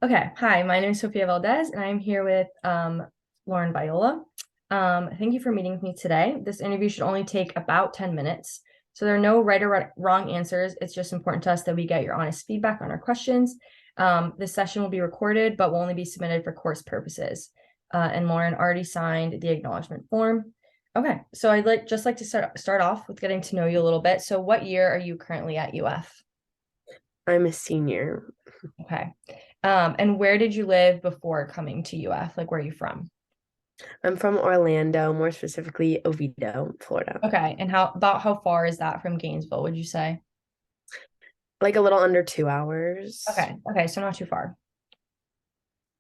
Okay, hi, my name is Sofia Valdez, and I'm here with Lauren Viola. Thank you for meeting with me today. This interview should only take about 10 minutes. So there are no right or wrong answers. It's just important to us that we get your honest feedback on our questions. This session will be recorded, but will only be submitted for course purposes. And Lauren already signed the acknowledgement form. Okay, so I'd like to start off with getting to know you a little bit. So what year are you currently at UF? I'm a senior. Okay. And where did you live before coming to UF? Like, where are you from? I'm from Orlando, more specifically Oviedo, Florida. Okay. And how far is that from Gainesville, would you say? Like a little under 2 hours. Okay. Okay. So not too far.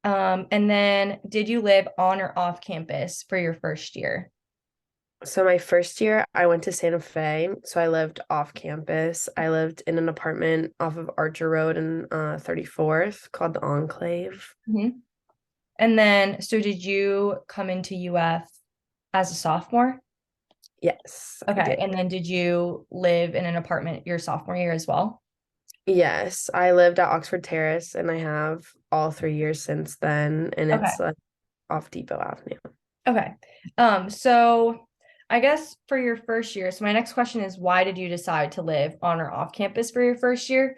And then did you live on or off campus for your first year? So my first year, I went to Santa Fe. So I lived off campus. I lived in an apartment off of Archer Road and 34th called the Enclave. Mhm. And then, so did you come into UF as a sophomore? Yes, I Okay. And did. then did you live in an apartment your sophomore year as well? Yes, I lived at Oxford Terrace and I have all 3 years since then. And Okay. it's like off Depot Avenue. Okay. So I guess for your first year, so my next question is why did you decide to live on or off campus for your first year?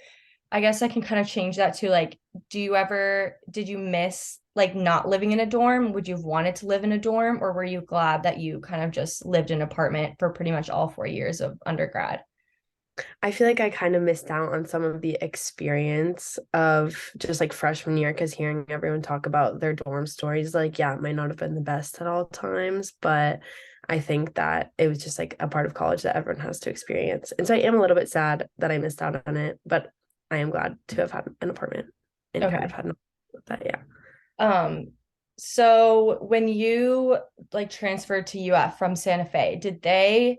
I guess I can kind of change that to like, did you miss like not living in a dorm? Would you have wanted to live in a dorm, or were you glad that you kind of just lived in an apartment for pretty much all 4 years of undergrad? I feel like I kind of missed out on some of the experience of just like freshman year because hearing everyone talk about their dorm stories, like, yeah, it might not have been the best at all times, but I think that it was just like a part of college that everyone has to experience. And so I am a little bit sad that I missed out on it, but I am glad to have had an apartment and kind of Okay. had an with that. Yeah. Um, so when you like transferred to UF from Santa Fe, did they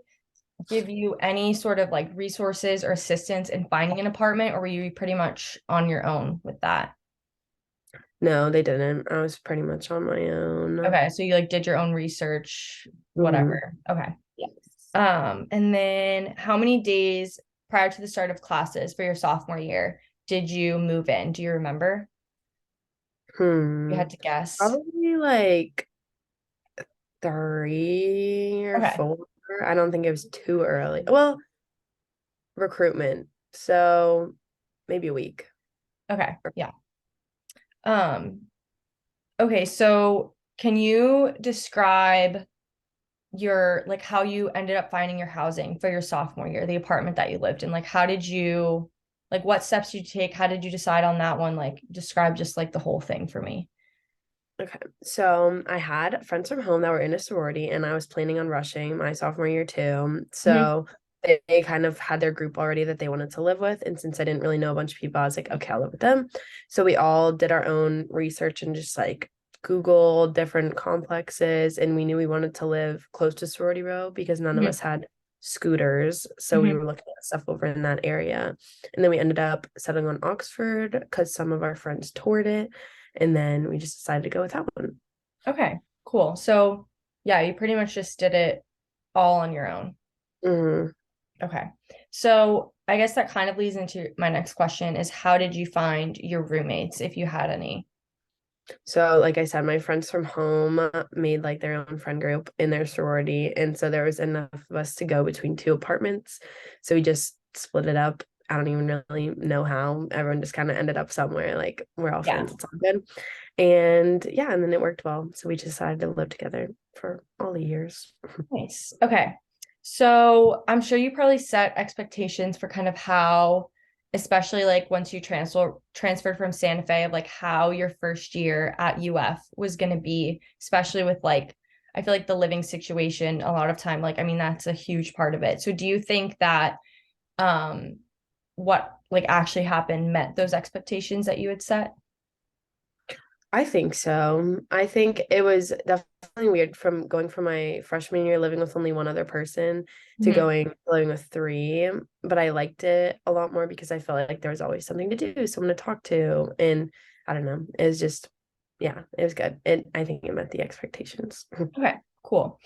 give you any sort of like resources or assistance in finding an apartment, or were you pretty much on your own with that? No, they didn't. I was pretty much on my own. Okay, so you like did your own research, Mhm. whatever. Okay. Yes. And then how many days prior to the start of classes for your sophomore year did you move in? Do you remember? You Hmm. had to guess. Probably like 3 or 4. Okay. I don't think it was too early. Well, recruitment. So maybe a week. Okay. Yeah. Um, okay, so can you describe your like how you ended up finding your housing for your sophomore year, the apartment that you lived in? Like how did you like what steps did you take? How did you decide on that one? Like describe just like the whole thing for me. Okay. So I had friends from home that were in a sorority, and I was planning on rushing my sophomore year too. Mhm. So they kind of had their group already that they wanted to live with. And since I didn't really know a bunch of people, I was like, okay, I'll live with them. So we all did our own research and just like Googled different complexes. And we knew we wanted to live close to Sorority Row because none of Mhm. us had scooters. So we Mhm. were looking at stuff over in that area. And then we ended up settling on Oxford because some of our friends toured it. And then we just decided to go with that one. Okay, cool. So yeah, you pretty much just did it all on your own. Hmm. Okay. So I guess that kind of leads into my next question is how did you find your roommates if you had any? So, like I said, my friends from home made like their own friend group in their sorority. And so there was enough of us to go between two apartments. So we just split it up. I don't even really know how. Everyone just kind of ended up somewhere. Like we're all Yeah. friends. It's all good. And yeah, and then it worked well. So we decided to live together for all the years. Nice. Okay. So I'm sure you probably set expectations for kind of how, especially like once you transferred from Santa Fe, of like how your first year at UF was going to be, especially with like, I feel like the living situation a lot of time, like, I mean, that's a huge part of it. So do you think that um what like actually happened met those expectations that you had set? I think so. I think it was definitely weird from going from my freshman year living with only one other person to Mhm. going living with three. But I liked it a lot more because I felt like there was always something to do, someone to talk to. And I don't know. It was just, yeah, it was good. And I think it met the expectations. Okay, cool.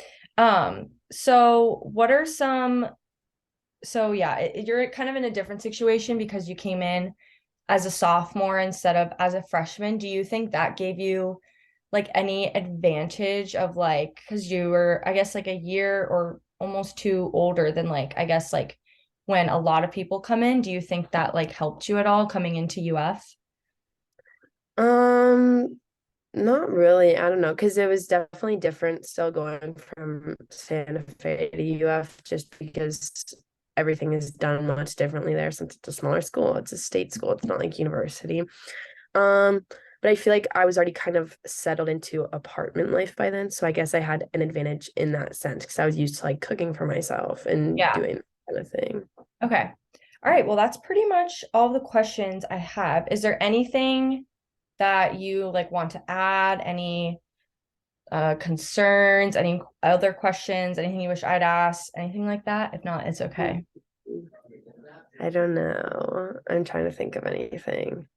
So what are some So yeah, you're kind of in a different situation because you came in as a sophomore instead of as a freshman, do you think that gave you like any advantage of like, because you were, I guess, like a year or almost two older than like, I guess, like when a lot of people come in, do you think that like helped you at all coming into UF? Um, Not really. I don't know, because it was definitely different still going from Santa Fe to UF just because everything is done much differently there since it's a smaller school. It's a state school. It's not like university. Um, but I feel like I was already kind of settled into apartment life by then. So I guess I had an advantage in that sense because I was used to like cooking for myself and Yeah. doing that kind of thing. Okay. All right. Well, that's pretty much all the questions I have. Is there anything that you like want to add? Any concerns, any other questions, anything you wish I'd asked, anything like that? If not, it's okay. I don't know. I'm trying to think of anything.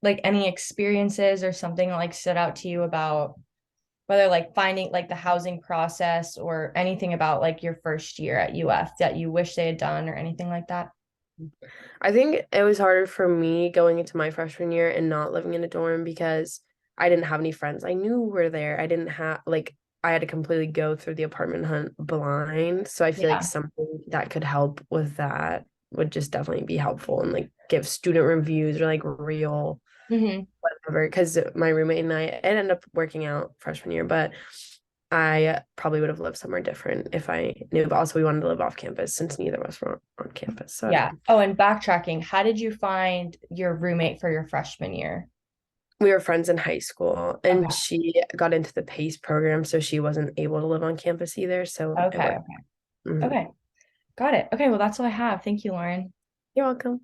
Like any experiences or something that like stood out to you about whether like finding like the housing process or anything about like your first year at UF that you wish they had done or anything like that? I think it was harder for me going into my freshman year and not living in a dorm because I didn't have any friends I knew were there. I didn't have like I had to completely go through the apartment hunt blind. So I feel like Yeah. something that could help with that would just definitely be helpful and like give student reviews or like real Hmm. whatever. Because my roommate and I it ended up working out freshman year, but I probably would have lived somewhere different if I knew. But also we wanted to live off campus since neither of us were on campus. So I don't Yeah. know. Oh, and backtracking, how did you find your roommate for your freshman year? We were friends in high school and Okay. she got into the PACE program, so she wasn't able to live on campus either. So it Okay. worked. Okay. Mhm. Okay. Got it. Okay. Well, that's all I have. Thank you, Lauren. You're welcome.